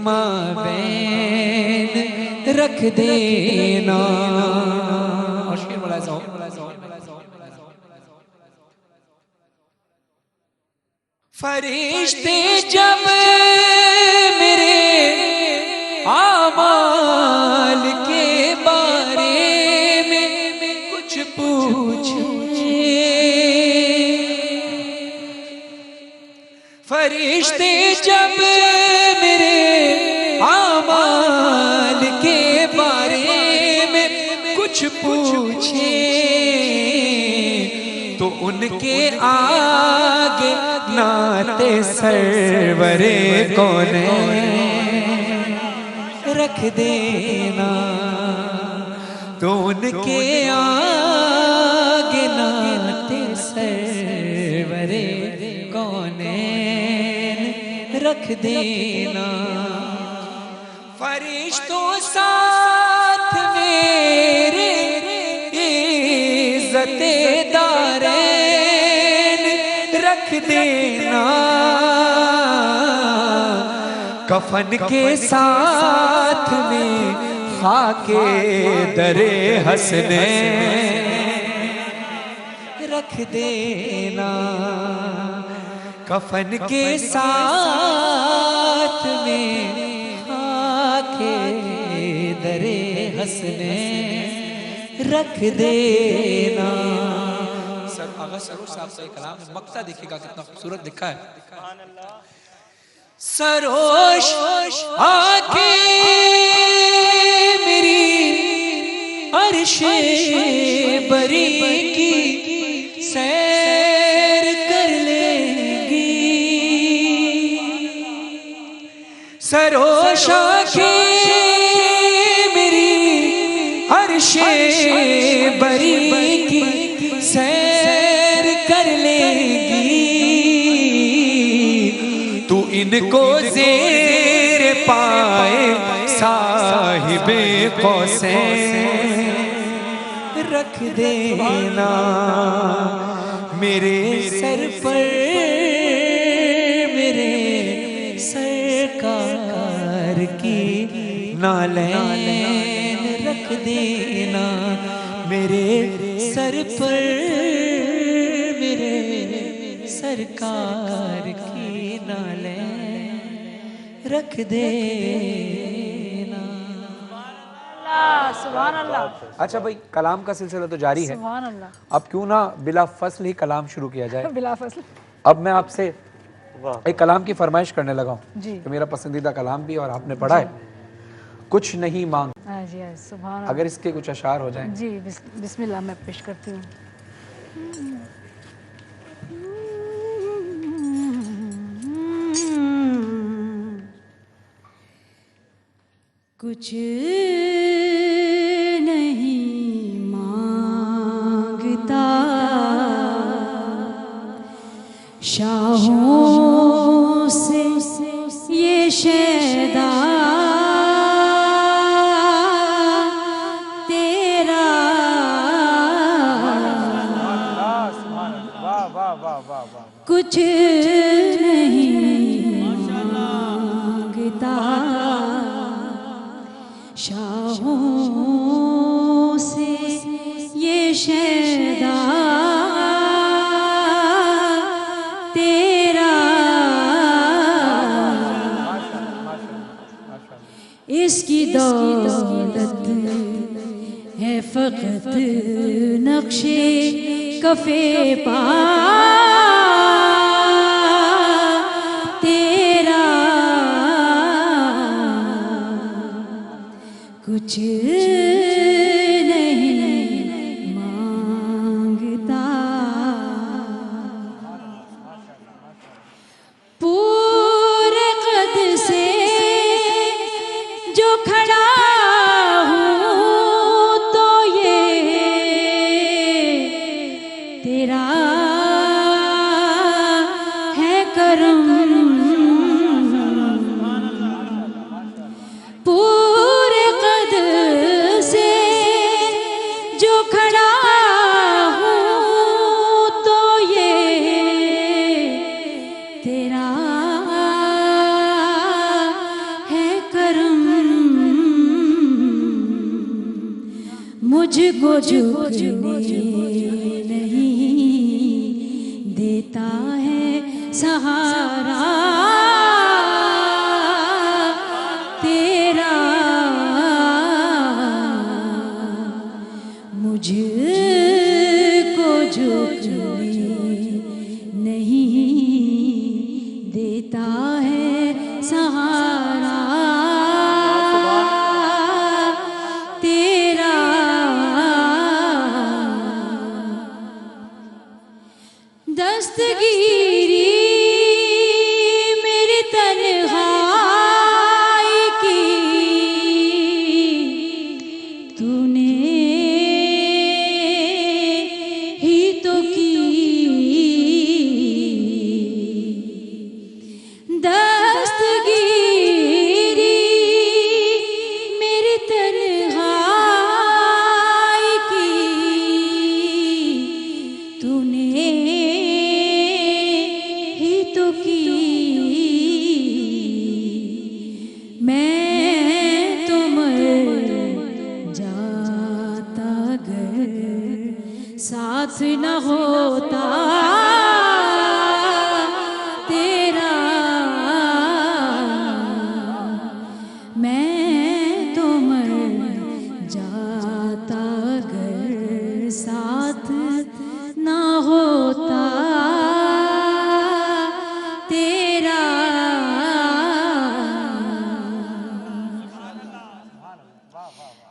مابین رکھ دینا. اور شیر ملاحظہ ہو. فرشتے جب میرے اعمال کے بارے میں کچھ پوچھیں، فرشتے جب میرے اعمال کے بارے میں کچھ پوچھیں تو ان کے آگے نعت سرور کونین رکھ دینا. تو ان کے آگے نعت سرور کونین رکھ دینا. فرشتوں ساتھ میرے عزت دارین رکھ دینا. کفن کے ساتھ میں خاک در حسنین رکھ دینا. کفن کے ساتھ میں خاک در حسنین رکھ دینا. سر آغا سرور صاحب سے کلام مقطع دیکھے گا کتنا خوبصورت لکھا ہے. سروش آنکھیں میری عرش بری کی سیر کر لیں گی. سروش آنکھیں میری عرش بری کی سیر کر لیں گی. تو ان کو زیر پائے صاحب قوسین رکھ دینا. میرے سر پر میرے سرکار کی نالین رکھ دینا. میرے سر پر میرے سرکار کی نالین رکھ دینا. سبحان اللہ. اچھا بھائی، کلام کا سلسلہ تو جاری ہے. سبحان اللہ. اب کیوں نہ بلا فصل ہی کلام شروع کیا جائے. بلا فصل. اب میں آپ سے ایک کلام کی فرمائش کرنے لگا ہوں جی. کہ میرا پسندیدہ کلام بھی اور آپ نے پڑھا ہے. کچھ نہیں مانگ. جی سبحان اللہ. اگر اس کے کچھ اشعار ہو جائیں. جی بسم اللہ میں پیش کرتی ہوں. کچھ نہیں مانگتا شاہوں سے یہ شیدا تیرا. کچھ نہیں مانگتا شاہوں سے یہ شیدا تیرا. اس کی دولت ہے فقط نقشے کفے پا تیرا. کچھ نہیں مانگتا پورے قد سے جو کھڑا ہوں تو یہ تیرا ہے کرم. پورے قد مجھ کو جھکنے نہیں دیتا ہے سہارا تیرا، مجھ کو جھکنے نہیں دیتا ہے سہارا تیرا، دستگیری میری تنہائی کی تو نے ہی تو کی، دستگیری میری تنہائی کی تو نے ہی تو کی، میں تو مر جاتا گر ساتھ نہ ہوتا تیرا، میں تو مر جاتا گر ساتھ نہ ہوتا تیرا،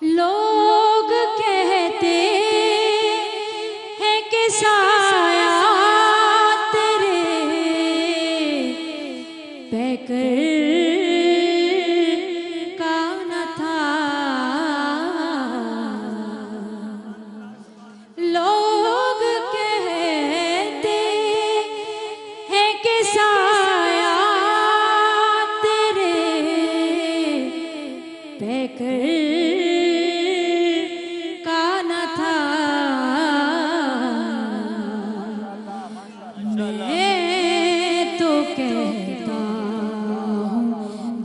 لوگ کہتے ہیں کہ سایہ تیرے پیکر کا نہ تھا، لوگ کہتے ہیں کہ سایہ تیرے پیکر کا نہ تھا، میں تو کہتا ہوں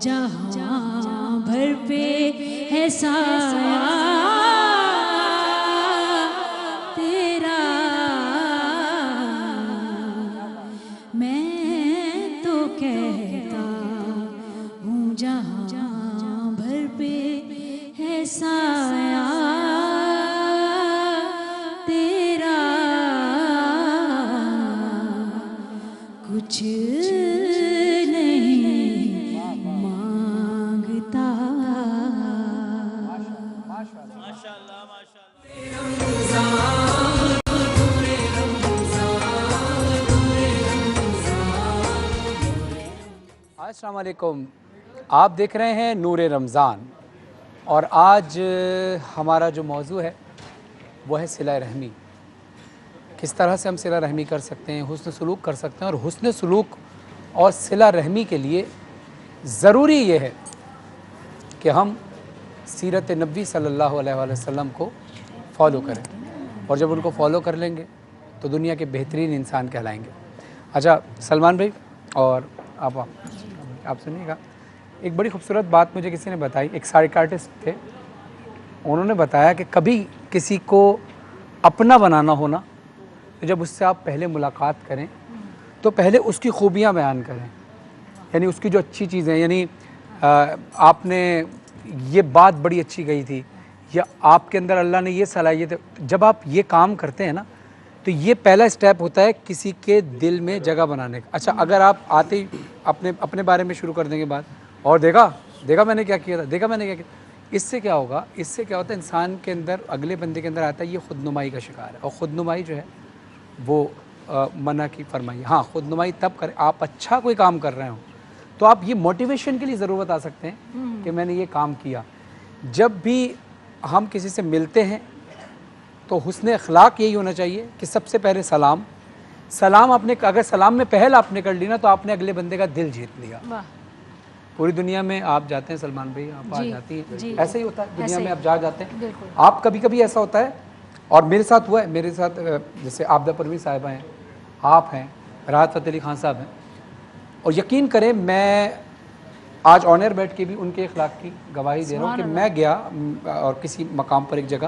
جہاں بھر پہ ہے سایہ تیرا، میں تو کہتا ہوں جہاں بھر پہ ہے سایہ تیرا، کچھ نہیں مانگتا، السلام علیکم، آپ دیکھ رہے ہیں نور رمضان، اور آج ہمارا جو موضوع ہے وہ ہے صلہ رحمی۔ کس طرح سے ہم صلہ رحمی کر سکتے ہیں، حسن سلوک کر سکتے ہیں، اور حسن سلوک اور صلہ رحمی کے لیے ضروری یہ ہے کہ ہم سیرت نبی صلی اللہ علیہ وآلہ وسلم کو فالو کریں، اور جب ان کو فالو کر لیں گے تو دنیا کے بہترین انسان کہلائیں گے۔ اچھا سلمان بھائی، اور آپ سنیے گا، ایک بڑی خوبصورت بات مجھے کسی نے بتائی، ایک سائیکیاٹرسٹ تھے، انہوں نے بتایا کہ کبھی کسی کو اپنا بنانا ہونا تو جب اس سے آپ پہلے ملاقات کریں تو پہلے اس کی خوبیاں بیان کریں، یعنی اس کی جو اچھی چیزیں، یعنی آپ نے یہ بات بڑی اچھی کہی تھی، یا آپ کے اندر اللہ نے یہ صلاحیت، جب آپ یہ کام کرتے ہیں نا تو یہ پہلا سٹیپ ہوتا ہے کسی کے دل میں جگہ بنانے کا۔ اچھا اگر آپ آتے ہی اپنے بارے میں شروع کر دیں گے بات، اور دیکھا میں نے کیا کیا تھا، دیکھا میں نے کیا کیا، اس سے کیا ہوگا، اس سے کیا ہوتا ہے انسان کے اندر، اگلے بندے کے اندر آتا ہے یہ خود نمائی کا شکار ہے، اور خود نمائی جو ہے وہ منع کی فرمائی۔ ہاں خود نمائی تب کریں آپ اچھا کوئی کام کر رہے ہوں تو آپ یہ موٹیویشن کے لیے ضرورت آ سکتے ہیں کہ میں نے یہ کام کیا۔ جب بھی ہم کسی سے ملتے ہیں تو حسن اخلاق یہی ہونا چاہیے کہ سب سے پہلے سلام آپ نے، اگر سلام میں پہل آپ نے کر لی نا تو آپ نے اگلے بندے کا دل جیت لیا۔ پوری دنیا میں آپ جاتے ہیں سلمان بھائی، آپ آ جاتی ہیں، ایسے ہی ہوتا ہے دنیا میں، آپ جاتے ہیں آپ، کبھی کبھی ایسا ہوتا ہے، اور میرے ساتھ ہوا ہے، میرے ساتھ جیسے عابدہ پروین صاحبہ ہیں، آپ ہیں، راحت فتح علی خان صاحب ہیں، اور یقین کریں میں آج آن ایئر بیٹھ کے بھی ان کے اخلاق کی گواہی دے رہا ہوں کہ میں گیا اور کسی مقام پر ایک جگہ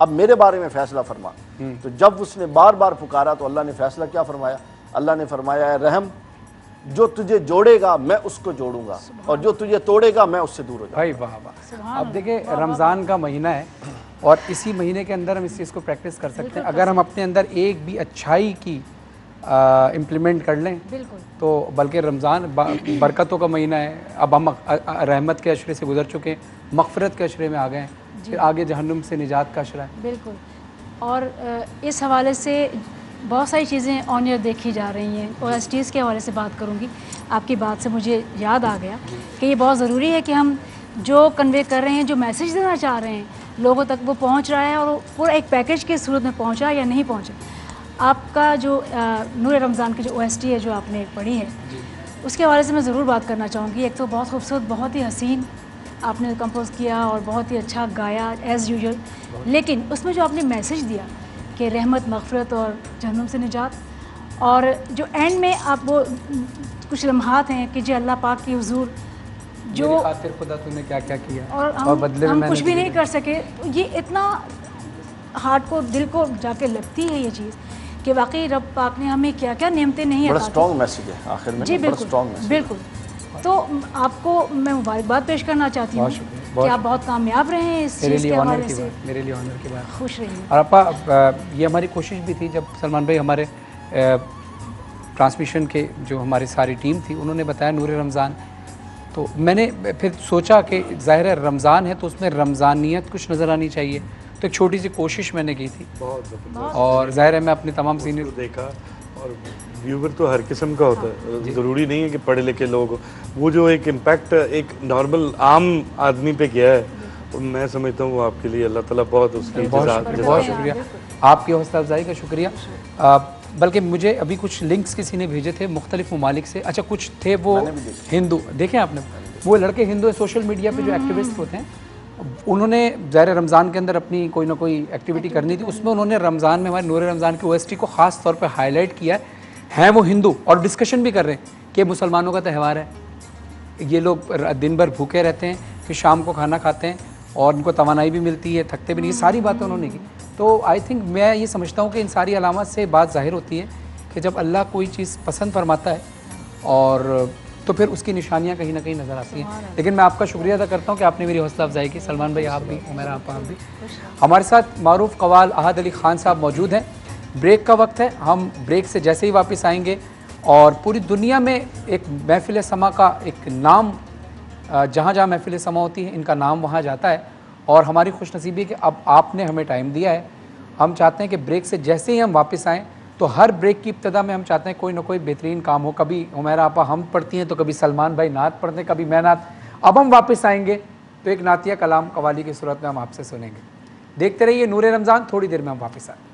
اب میرے بارے میں فیصلہ فرما. تو جب اس نے بار بار پکارا تو اللہ نے فیصلہ کیا فرمایا؟ اللہ نے فرمایا اے رحم جو تجھے جوڑے گا میں اس کو جوڑوں گا اور جو تجھے توڑے گا میں اس سے دور ہو جاؤں گا. بھائی واہ واہ. اب دیکھیں رمضان کا مہینہ ہے اور اسی مہینے کے اندر ہم اس چیز کو پریکٹس کر سکتے ہیں. اگر ہم اپنے اندر ایک بھی اچھائی کی امپلیمنٹ کر لیں تو بلکہ رمضان برکتوں کا مہینہ ہے. اب ہم رحمت کے عشرے سے گزر چکے ہیں, مغفرت کے عشرے میں آ گئے ہیں, پھر آگے جہنم سے نجات کا عشرہ ہے. بالکل. اور اس حوالے سے بہت ساری چیزیں آن ایئر دیکھی جا رہی ہیں. اور OSTs کے حوالے سے بات کروں گی. آپ کی بات سے مجھے یاد آ گیا کہ یہ بہت ضروری ہے کہ ہم جو کنوے کر رہے ہیں, جو میسیج دینا چاہ رہے ہیں لوگوں تک, وہ پہنچ رہا ہے اور پورا ایک پیکیج کی صورت میں پہنچا یا نہیں پہنچا. آپ کا جو نور رمضان کی جو OST ہے جو آپ نے پڑھی ہے اس کے حوالے سے میں ضرور بات کرنا چاہوں گی. ایک تو بہت خوبصورت, بہت ہی حسین آپ نے کمپوز کیا اور بہت ہی اچھا گایا ایز یوزول, لیکن اس میں جو آپ نے میسیج دیا کہ رحمت, مغفرت اور جہنم سے نجات, اور جو اینڈ میں آپ وہ کچھ لمحات ہیں کہ جی اللہ پاک کی حضور جو خاطر خدا تو نے کیا کیا کیا اور بدلے میں ہم میں کچھ نے بھی نہیں کر سکے. یہ اتنا ہارٹ کو, دل کو جا کے لگتی ہے یہ چیز کہ واقعی رب پاک نے ہمیں کیا کیا نعمتیں نہیں بڑا عطا کی. اسٹرانگ میسیج ہے آخر میں. جی بڑا بالکل اسٹرانگ میسیج. بالکل. تو آپ کو میں مبارکباد پیش کرنا چاہتی ہوں کہ آپ بہت کامیاب رہے ہیں اس چیز کے حوالے سے. میرے لیے آنر کی بات. خوش رہیے. اور اپا یہ ہماری کوشش بھی تھی جب سلمان بھائی ہمارے ٹرانسمیشن کے جو ہماری ساری ٹیم تھی انہوں نے بتایا نور رمضان, تو میں نے پھر سوچا کہ ظاہر ہے رمضان ہے تو اس میں رمضانیت کچھ نظر آنی چاہیے, تو ایک چھوٹی سی کوشش میں نے کی تھی. اور ظاہر ہے میں اپنے تمام سینئر دیکھا, اور ویور تو ہر قسم کا ہوتا ہے, ضروری نہیں ہے کہ پڑھے لکھے لوگ. وہ جو ایک امپیکٹ ایک نارمل عام آدمی پہ کیا ہے, میں سمجھتا ہوں وہ آپ کے لیے اللہ تعالیٰ بہت اس کی بہت شکریہ. آپ کی حوصلہ افزائی کا شکریہ. بلکہ مجھے ابھی کچھ لنکس کسی نے بھیجے تھے مختلف ممالک سے. اچھا کچھ تھے وہ ہندو, دیکھیں آپ نے وہ لڑکے ہندو ہیں سوشل میڈیا پہ جو ایکٹیوسٹ ہوتے ہیں, انہوں نے ظاہر رمضان کے اندر اپنی کوئی نہ کوئی ایکٹیویٹی کرنی تھی, اس میں انہوں نے رمضان میں ہمارے نور رمضان کی OST کو خاص طور پہ ہائی لائٹ کیا ہے وہ ہندو, اور ڈسکشن بھی کر رہے ہیں کہ مسلمانوں کا تہوار ہے, یہ لوگ دن بھر بھوکے رہتے ہیں, پھر شام کو کھانا کھاتے ہیں اور ان کو توانائی بھی ملتی ہے, تھکتے بھی نہیں, یہ ساری باتیں انہوں نے کی. تو آئی تھنک میں یہ سمجھتا ہوں کہ ان ساری علامات سے بات ظاہر ہوتی ہے کہ جب اللہ کوئی چیز پسند فرماتا ہے اور تو پھر اس کی نشانیاں کہیں نہ کہیں نظر آتی ہیں. لیکن میں آپ کا شکریہ ادا کرتا ہوں کہ آپ نے میری حوصلہ افزائی کی. سلمان بھائی آپ بھی, عمیرہ آپ بھی. ہمارے ساتھ معروف قوال احد علی خان صاحب موجود ہیں. بریک کا وقت ہے, ہم بریک سے جیسے ہی واپس آئیں گے اور پوری دنیا میں ایک محفل سما کا ایک نام, جہاں جہاں محفل سما ہوتی ہے ان کا نام وہاں جاتا ہے, اور ہماری خوش نصیبی ہے کہ اب آپ نے ہمیں ٹائم دیا ہے. ہم چاہتے ہیں کہ بریک سے جیسے ہی ہم واپس آئیں تو ہر بریک کی ابتدا میں ہم چاہتے ہیں کوئی نہ کوئی بہترین کام ہو. کبھی عمیرہ آپا ہم پڑھتی ہیں تو کبھی سلمان بھائی نعت پڑھتے ہیں, کبھی میں نعت. اب ہم واپس آئیں گے تو ایک نعتیہ کلام قوالی کی صورت میں ہم آپ سے سنیں گے. دیکھتے رہیے نور رمضان, تھوڑی دیر میں ہم واپس آئیں.